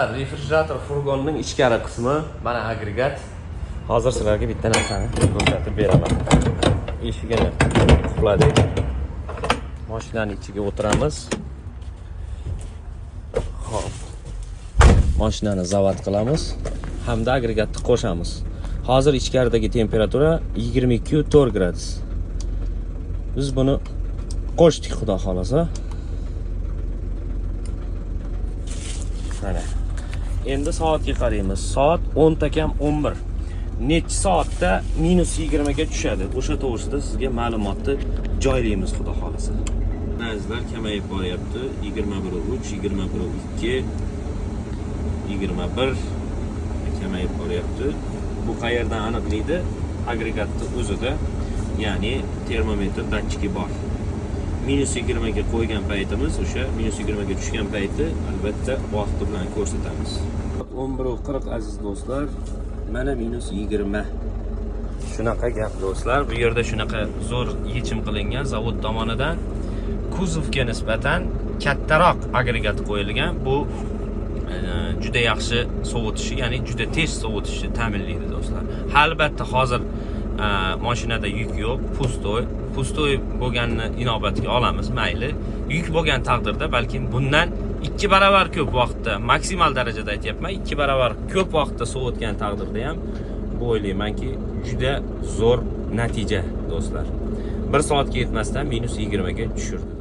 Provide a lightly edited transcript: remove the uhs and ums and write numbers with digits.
Refrigerator furgonning ichkari qismi, mana agregat. Hozir sizlarga bitta narsani ko'rsatib beraman. Eshigini quladik. Mashinaning ichiga o'tiramiz. Xo'p. Mashinani zavod qilamiz hamda agregatni qo'shamiz. Hozir ichkaridagi temperatura 22.4 gradus. Biz buni qo'shdik, xudo xolasa. Mana. Endi soatga qaraymiz. Soat 10:11. Necha soatda -20 ga tushadi? O'sha to'g'risida sizga ma'lumotni joylaymiz, xudo xolasa. Narxlar kamayib boryapti. 21.3, 21.2, 21 kamayib boryapti. Bu qayerdan aniqlaydi? Agregatni o'zida, ya'ni termometr datchigi bor. -20 ga qo'ygan paytimiz, o'sha -20 ga tushgan payti albatta vaqti bilan ko'rsatamiz. 11:40 aziz do'stlar, mana -20. Shunaqa gap do'stlar, bu yerda shunaqa zo'r yechim qilingan zavod tomonidan kuzovga nisbatan kattaroq agregat qo'yilgan. Bu juda yaxshi sovutishi, ya'ni juda tez sovutishni ta'minlaydi do'stlar. Albatta hozir mashinada yuk yo'q, pustoy bo'lganini inobatga olamiz, mayli. Yuk bo'lgan taqdirda balkim bundan 2 barobar ko'p vaqtda, maksimal darajada aytyapman, 2 barobar ko'p vaqtda sovutgan taqdirda ham bu o'ylaymanki juda zo'r natija do'stlar. 1 soatga yetmasdan -20 ga tushirdi.